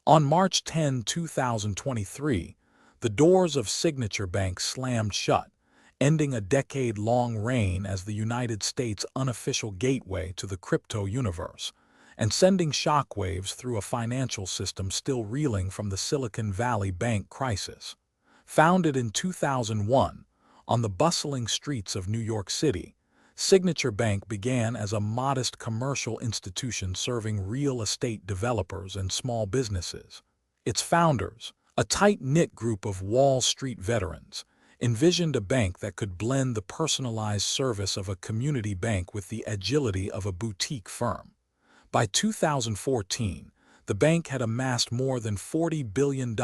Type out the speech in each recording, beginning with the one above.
On March 10, 2023, the doors of Signature Bank slammed shut, ending a decade-long reign as the United States' unofficial gateway to the crypto universe, and sending shockwaves through a financial system still reeling from the Silicon Valley Bank crisis. Founded in 2001, on the bustling streets of New York City, Signature Bank began as a modest commercial institution serving real estate developers and small businesses. Its founders, a tight-knit group of Wall Street veterans, envisioned a bank that could blend the personalized service of a community bank with the agility of a boutique firm. By 2014, the bank had amassed more than $40 billion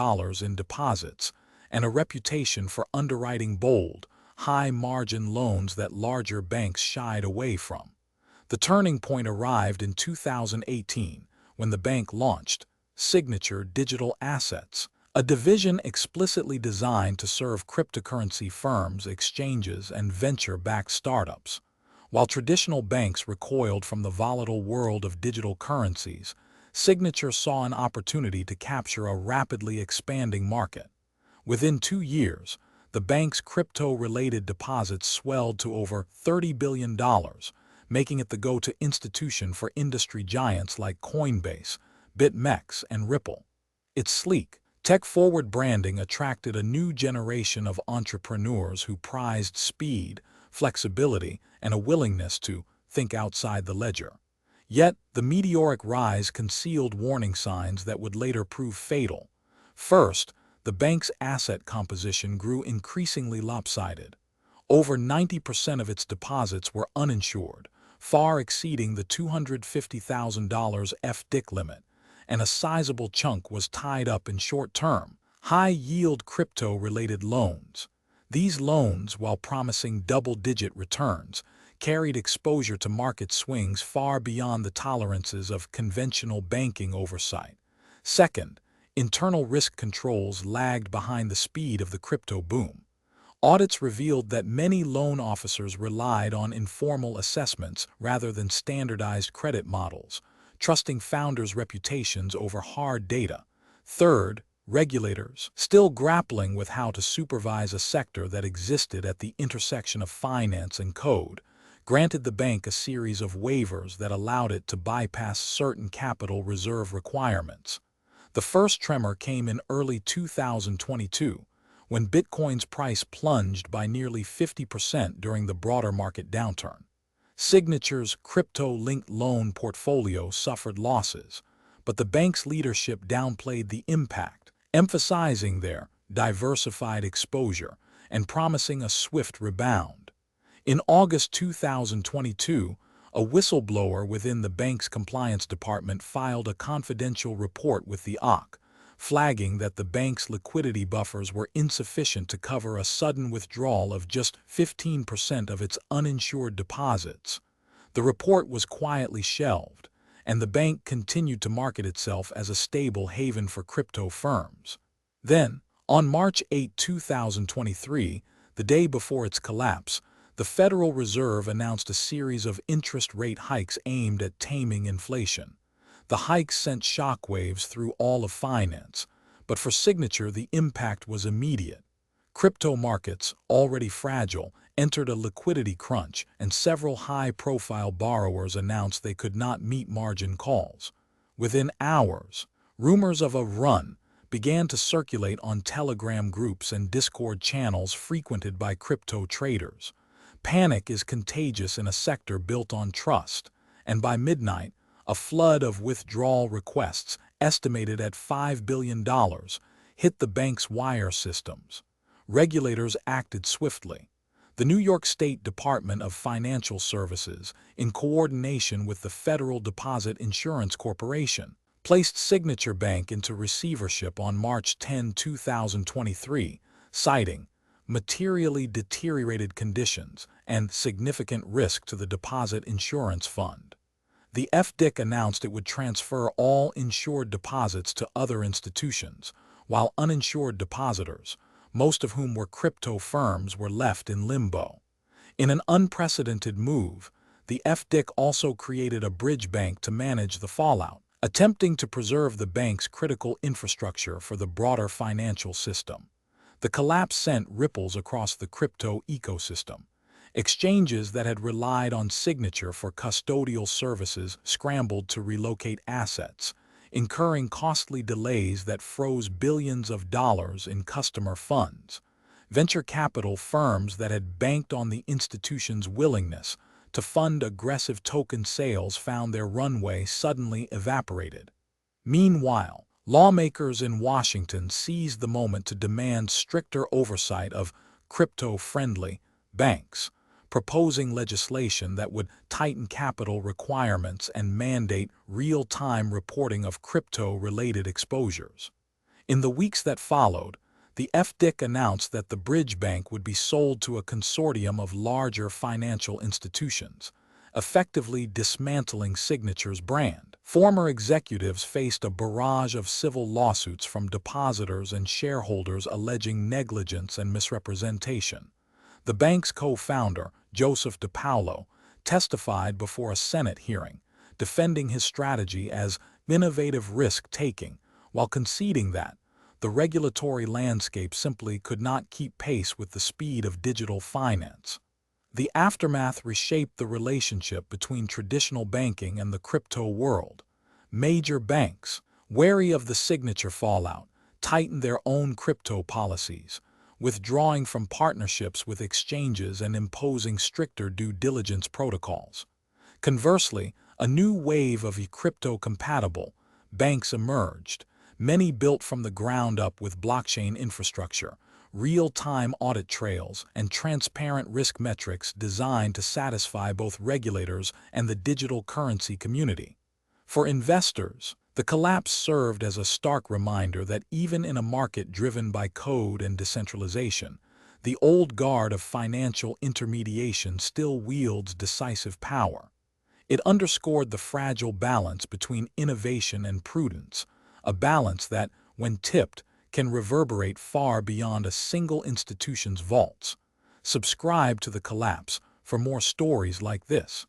in deposits and a reputation for underwriting bold, high-margin loans that larger banks shied away from. The turning point arrived in 2018 when the bank launched Signature Digital Assets, a division explicitly designed to serve cryptocurrency firms, exchanges, and venture-backed startups. While traditional banks recoiled from the volatile world of digital currencies, Signature saw an opportunity to capture a rapidly expanding market. Within 2 years, the bank's crypto-related deposits swelled to over $30 billion, making it the go-to institution for industry giants like Coinbase, BitMEX, and Ripple. Its sleek, tech-forward branding attracted a new generation of entrepreneurs who prized speed, flexibility, and a willingness to think outside the ledger. Yet, the meteoric rise concealed warning signs that would later prove fatal. First, the bank's asset composition grew increasingly lopsided. Over 90% of its deposits were uninsured, far exceeding the $250,000 FDIC limit, and a sizable chunk was tied up in short-term, high-yield crypto-related loans. These loans, while promising double-digit returns, carried exposure to market swings far beyond the tolerances of conventional banking oversight. Second, internal risk controls lagged behind the speed of the crypto boom. Audits revealed that many loan officers relied on informal assessments rather than standardized credit models, trusting founders' reputations over hard data. Third, regulators, still grappling with how to supervise a sector that existed at the intersection of finance and code, granted the bank a series of waivers that allowed it to bypass certain capital reserve requirements. The first tremor came in early 2022, when Bitcoin's price plunged by nearly 50% during the broader market downturn. Signature's crypto-linked loan portfolio suffered losses, but the bank's leadership downplayed the impact, emphasizing their diversified exposure and promising a swift rebound. In August 2022, a whistleblower within the bank's compliance department filed a confidential report with the OC, flagging that the bank's liquidity buffers were insufficient to cover a sudden withdrawal of just 15% of its uninsured deposits. The report was quietly shelved, and the bank continued to market itself as a stable haven for crypto firms. Then, on March 8, 2023, the day before its collapse, the Federal Reserve announced a series of interest rate hikes aimed at taming inflation. The hikes sent shockwaves through all of finance, but for Signature the impact was immediate. Crypto markets, already fragile, entered a liquidity crunch, and several high-profile borrowers announced they could not meet margin calls. Within hours, rumors of a run began to circulate on Telegram groups and Discord channels frequented by crypto traders. Panic is contagious in a sector built on trust, and by midnight, a flood of withdrawal requests, estimated at $5 billion, hit the bank's wire systems. Regulators acted swiftly. The New York State Department of Financial Services, in coordination with the Federal Deposit Insurance Corporation, placed Signature Bank into receivership on March 10, 2023, citing materially deteriorated conditions and significant risk to the Deposit Insurance Fund. The FDIC announced it would transfer all insured deposits to other institutions, while uninsured depositors, most of whom were crypto firms, were left in limbo. In an unprecedented move, the FDIC also created a bridge bank to manage the fallout, attempting to preserve the bank's critical infrastructure for the broader financial system. The collapse sent ripples across the crypto ecosystem. Exchanges that had relied on Signature for custodial services scrambled to relocate assets, incurring costly delays that froze billions of dollars in customer funds. Venture capital firms that had banked on the institution's willingness to fund aggressive token sales found their runway suddenly evaporated. Meanwhile, lawmakers in Washington seized the moment to demand stricter oversight of crypto-friendly banks, proposing legislation that would tighten capital requirements and mandate real-time reporting of crypto-related exposures. In the weeks that followed, the FDIC announced that the Bridge Bank would be sold to a consortium of larger financial institutions, effectively dismantling Signature's brand. Former executives faced a barrage of civil lawsuits from depositors and shareholders alleging negligence and misrepresentation. The bank's co-founder, Joseph DePaulo, testified before a Senate hearing, defending his strategy as innovative risk-taking, while conceding that the regulatory landscape simply could not keep pace with the speed of digital finance. The aftermath reshaped the relationship between traditional banking and the crypto world. Major banks, wary of the Signature fallout, tightened their own crypto policies, withdrawing from partnerships with exchanges and imposing stricter due diligence protocols. Conversely, a new wave of crypto-compatible banks emerged, many built from the ground up with blockchain infrastructure, real-time audit trails, and transparent risk metrics designed to satisfy both regulators and the digital currency community. For investors, the collapse served as a stark reminder that even in a market driven by code and decentralization, the old guard of financial intermediation still wields decisive power. It underscored the fragile balance between innovation and prudence, a balance that, when tipped, can reverberate far beyond a single institution's vaults. Subscribe to The Collapse for more stories like this.